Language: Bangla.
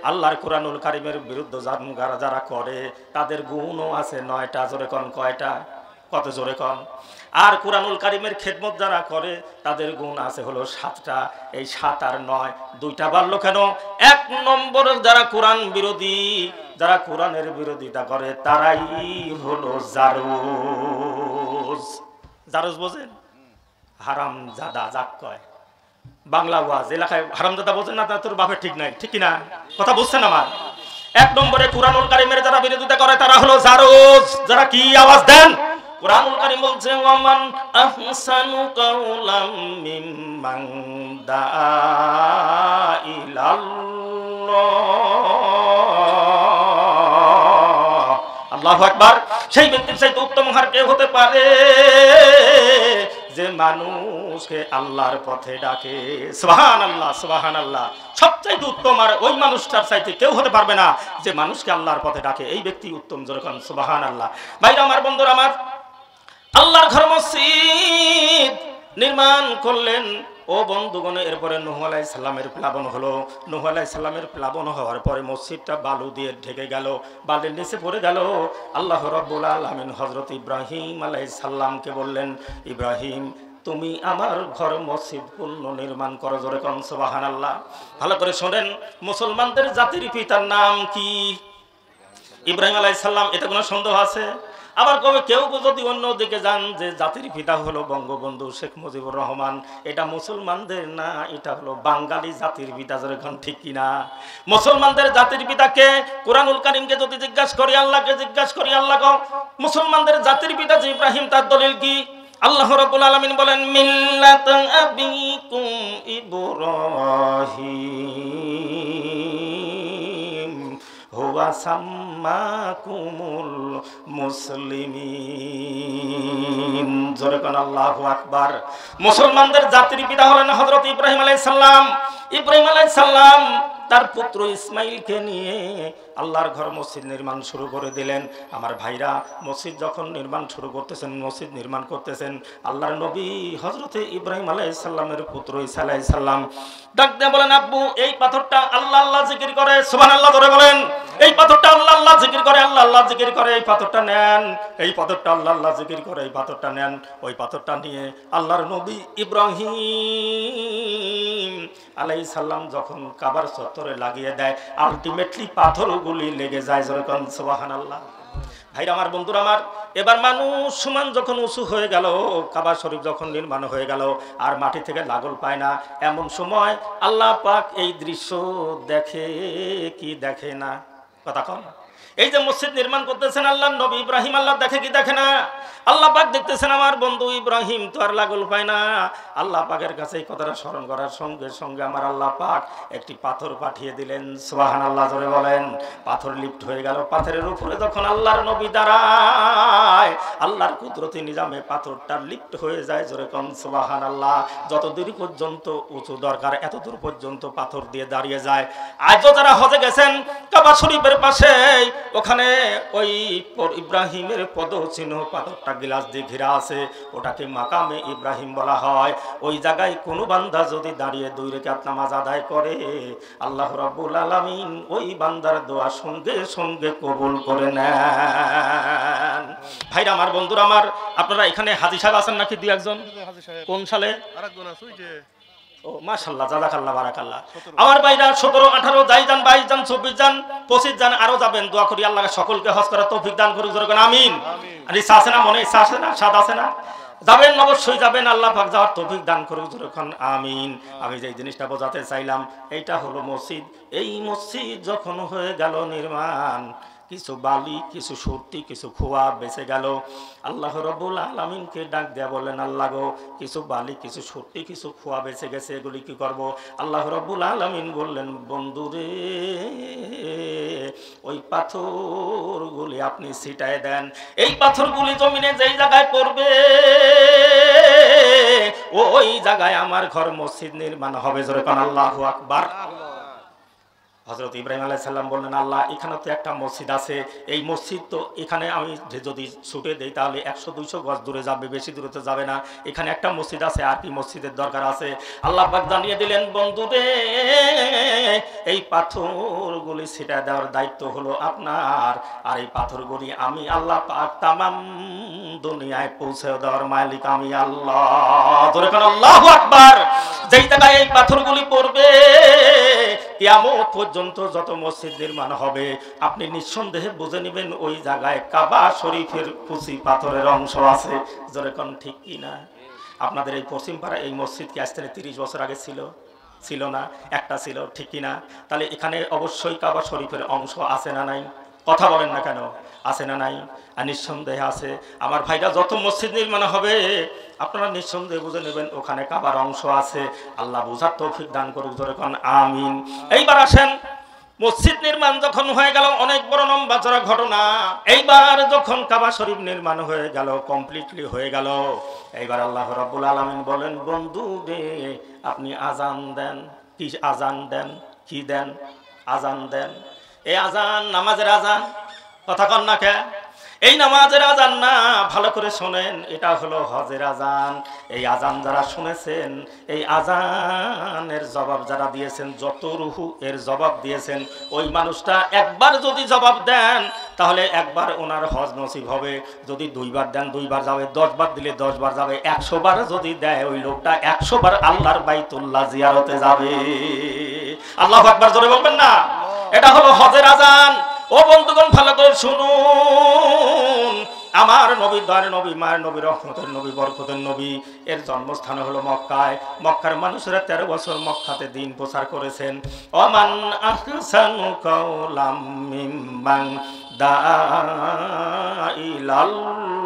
আল্লাহর কোরআনুল কারীমের বিরুদ্ধে যারা করে তাদের গুণও আছে 9টা। জোরে কোন কয়টা? কত জোরে কোন? আর কোরআনুল কারীমের খেদমত যারা করে তাদের গুণ আছে হলো 7টা। এই 7 আর 9 দুইটা বাড়লো কেন? 1 নম্বর যারা কোরআন বিরোধী, যারা কোরআনের বিরোধিতা করে তারাই হলো জারজ। জারজ বোঝেন? হারামজাদা যাক কয় বাংলা ওয়াজ এলাকায় হারামজাদা বোঝেন না? তোর বাপের ঠিক নাই, ঠিক কিনা? কথা বুঝছেন আমার? 1 নম্বরে কোরআনুল কারীমের যারা বিরোধিতা করে তারা হলো জারজ। যারা কি আওয়াজ দেন? কোরআনুল কারীম বলছে ওয়ামান আহসানু কাওলাম মিম্মান দাআ ইলাল্লাহ। আল্লাহু আকবার। সেই ব্যক্তির চাইতে উত্তম আর কে হতে পারে যে মানুষকে আল্লাহর পথে ডাকে? সুবহানাল্লাহ, সুবহানাল্লাহ। সবচাইতে উত্তম আর ওই মানুষটার চাইতে কেউ হতে পারবে না যে মানুষকে আল্লাহর পথে ডাকে। এই ব্যক্তি উত্তম। যেরকম সুবহানাল্লাহ। ভাইরা আমার, বন্ধুরা আমার, আল্লাহর ঘর মসজিদ নির্মাণ করলেন ও বন্ধুগণ। এরপরে নূহ আলাইহিস সালামের প্লাবন হলো। নূহ আলাইহিস সালামের প্লাবন হওয়ার পরে মসজিদটা বালু দিয়ে ঢেকে গেল, বালির নিচে পড়ে গেল। আল্লাহ রাব্বুল আলামিন হযরত ইব্রাহিম আলাইহিস সালামকে বললেন, ইব্রাহিম তুমি আমার ঘর মসজিদ পূর্ণ নির্মাণ করো। জোরে কোন সুবহানাল্লাহ। ভালো করে শোনেন, মুসলমানদের জাতির পিতার নাম কি? ইব্রাহিম আলাইহিস সালাম। এতে কোনো সন্দেহ আছে? আবার কবে কেউ যদি অন্য দিকে যান যে জাতির পিতা হলো বঙ্গবন্ধু শেখ মুজিবুর রহমান, এটা মুসলমানদের না, এটা হলো বাঙালি জাতির পিতা। যেরকম ঠিক কিনা? মুসলমানদের জাতির পিতাকে কোরআনুল কারীমকে যদি জিজ্ঞাসা করি, আল্লাহকে জিজ্ঞাসা করি, আল্লাহ গো মুসলমানদের জাতির পিতা যে ইব্রাহিম, তার দলিল কি? আল্লাহ রাব্বুল আলামিন বলেন মিল্লাত আবিকুম ইব্রাহিম হুয়া সাম্মাকুমুল মুসলিমিন। জোরে কোন আল্লাহু আকবার। মুসলমানদের জাতির পিতা হলেন হযরত ইব্রাহিম আলাইহিস সালাম। ইব্রাহিম আলাইহিস সালাম তার পুত্র ইসমাইলকে নিয়ে আল্লাহর ঘর মসজিদ নির্মাণ শুরু করে দিলেন। আমার ভাইরা, মসজিদ যখন নির্মাণ শুরু করতেছেন, মসজিদ নির্মাণ করতেছেন, আল্লাহর নবী হযরতে ইব্রাহিম আলাইহিস সালামের পুত্র ঈসা আলাইহিস সালাম ডাক দিয়ে বলেন, আব্বু এই পাথরটা আল্লাহ আল্লাহ জিকির করে। সুবহানাল্লাহ ধরে বলেন, এই পাথরটা আল্লাহ আল্লাহ জিকির করে, আল্লাহ আল্লাহ জিকির করে, এই পাথরটা নেন। এই পাথরটা আল্লাহ আল্লাহ জিকির করে, এই পাথরটা নেন। ওই পাথরটা নিয়ে আল্লাহর নবী ইব্রাহিম আলাইহিস সালাম যখন কাবার চত্বরে লাগিয়ে দেয়, আলটিমেটলি পাথরগুলি লেগে যায়। যেরকম সুবহানাল্লাহ। ভাইরা আমার, বন্ধুরা আমার, এবার মানুষ সমান যখন উঁচু হয়ে গেল, কাবা শরীফ যখন নির্মাণ হয়ে গেল, আর মাটি থেকে লাগল পায় না, এমন সময় আল্লাহ পাক এই দৃশ্য দেখে কি দেখে না? কথা কম। এই যে মসজিদ নির্মাণ করতেছেন আল্লাহ নবী ইব্রাহিম, আল্লাহ দেখে কি দেখে না? আল্লাহ পাক দেখতেছেন আমার বন্ধু ইব্রাহিম তো আর লাগল পায় না। আল্লাহ পাকের কাছে এই কথাটা স্মরণ করার সঙ্গে সঙ্গে আমার আল্লাহ পাক একটি পাথর পাঠিয়ে দিলেন। সুবহানাল্লাহ জোরে বলেন। পাথর লিফট হয়ে গেল। পাথরের উপরে যখন আল্লাহর নবী দাঁড়ায়, আল্লাহর কুদরতি নিজামে পাথরটা লিফট হয়ে যায়। জোরে কোন সুবহানাল্লাহ। যত দূর পর্যন্ত উঁচু দরকার এত দূর পর্যন্ত পাথর দিয়ে দাঁড়িয়ে যায়। আজও যারা হজে গেছেন কাবা শরীফের পাশে, ওখানে ওই ইব্রাহিমের পদচিহ্ন পাথরটা গ্লাস দিয়ে ঘেরা আছে, ওটাকে মাকামে ইব্রাহিম বলা হয়। ওই জায়গায় কোনো বান্দা যদি দাঁড়িয়ে 2 রাকাত নামাজ আদায় করে, আল্লাহ রাব্বুল আলামিন ওই বান্দার দোয়া সঙ্গে সঙ্গে কবুল করে নেন। ভাইরা আমার, বন্ধুরা আমার, আপনারা এখানে হাজী সাহেব আছেন নাকি 2-1 জন? কোন সালে? আরেকজন আছে ওই যে। ও মাশাআল্লাহ, জাযাকাল্লাহ, বারাকাল্লাহ। আমার ভাইরা 17, 18 যাই যান, 22 যান, 24 যান, 25 যান, আরো যাবেন। দোয়া করি আল্লাহ সকলকে হজ করার তৌফিক দান করুক। জোরে বলেন আমিন। আর ইচ্ছা আছে না? মনে ইচ্ছা আছে না? স্বাদ আছে না? যাবেন, অবশ্যই যাবেন। আল্লাহ পাক যাওয়ার তৌফিক দান করুক। জোরে বলেন আমিন। আমি যে জিনিসটা বোঝাতে চাইলাম, এইটা হলো মসজিদ। এই মসজিদ যখন হয়ে গেল নির্মাণ, কিছু বালি, কিছু সুরতি, কিছু খোয়া বেঁচে গেল। আল্লাহ রাব্বুল আলামিনকে ডাক দেয়া বলেন, আল্লাহ গো কিছু বালি, কিছু সুরতি, কিছু খোয়া বেঁচে গেছে, এগুলি কি করব? আল্লাহ রাব্বুল আলামিন বললেন, বন্ধুরে ওই পাথরগুলি আপনি ছিটায় দেন। এই পাথরগুলি জমিনে যেই জায়গায় পড়বে ওই জায়গায় আমার ঘর মসজিদ নির্মাণ হবে। জোরে কোন আল্লাহু আকবার। হযরত ইব্রাহিম আলাইহিস সালাম বললেন, আল্লাহ এখানে তো একটা মসজিদ আছে, এই মসজিদ তো এখানে আমি যদি ছুটে দেই তাহলে 100-200 গজ দূরে যাবে, বেশি দূরে তো যাবে না, এখানে একটা মসজিদ আছে, আর কি মসজিদের দরকার আছে? আল্লাহ পাক জানিয়ে দিলেন, বন্ধু রে এই পাথরগুলি ছিটা দেওয়ার দায়িত্ব হলো আপনার, আর এই পাথরগুলি আমি আল্লাহ পাক তামাম দুনিয়ায় পৌঁছে দেওয়ার মালিক আমি আল্লাহ। ধরে কোন আল্লাহু আকবার। যেই জায়গায় এই পাথরগুলি পড়বে কিয়ামত পর্যন্ত যত মসজিদ নির্মাণ হবে, আপনি নিঃসন্দেহে বুঝে নেবেন ওই জায়গায় কাবা শরীফের কুচি পাথরের অংশ আছে। জোরে কোন ঠিক কি না? আপনাদের এই পশ্চিম পাড়া এই মসজিদ কি আজ থেকে 30 বছর আগে ছিল না? একটা ছিল, ঠিক কি না? তাহলে এখানে অবশ্যই কাবা শরীফের অংশ আছে না নাই? কথা বলেন না কেন? আছে না নাই? আর নিঃসন্দেহে আছে। আমার ভাইরা, যত মসজিদ নির্মাণ হবে আপনারা নিঃসন্দেহে বুঝে নেবেন ওখানে কাবার অংশ আছে। আল্লাহ বুঝার তৌফিক দান করুক, জোরে কোন আমিন। এইবার আসেন, মসজিদ নির্মাণ যখন হয়ে গেল, অনেক বড় লম্বা চড়া ঘটনা। এইবার যখন কাবা শরীফ নির্মাণ হয়ে গেল, কমপ্লিটলি হয়ে গেল, এইবার আল্লাহ রাব্বুল আলামিন বলেন, বন্ধু রে আপনি আজান দেন। কি আজান দেন? কি দেন? আজান দেন। এই আজান নামাজের আজান, কথা কন না কে? এই নামাজের আজান না, ভালো করে শোনেন, এটা হলো হজের আজান। এই আজান যারা শুনেছেন, এই আজানের জবাব যারা দিয়েছেন, যত রুহু এর জবাব দিয়েছেন, ওই মানুষটা একবার যদি জবাব দেন তাহলে একবার ওনার হজ নসিব হবে। যদি 2 বার দেন 2 বার যাবে, 10 বার দিলে 10 বার যাবে, 100 বার যদি দেয় ওই লোকটা 100 বার আল্লাহর বাইতুল্লাহ জিয়ারতে যাবে। আল্লাহু আকবার জোরে বলবেন না? এটা হলো হজের আজান। ও বন্ধুগণ, ভালো করে শুনুন, আমার নবী, দয়ার নবী, মায়ের নবী, রহমতের নবী, বরকতের নবী, এর জন্মস্থান হলো মক্কায়। মক্কার মানুষেরা 13 বছর মক্কাতে দিন প্রচার করেছেন। ওমান আহসানু কাওলাম মিম্মান দাআ ইলাল্লাহ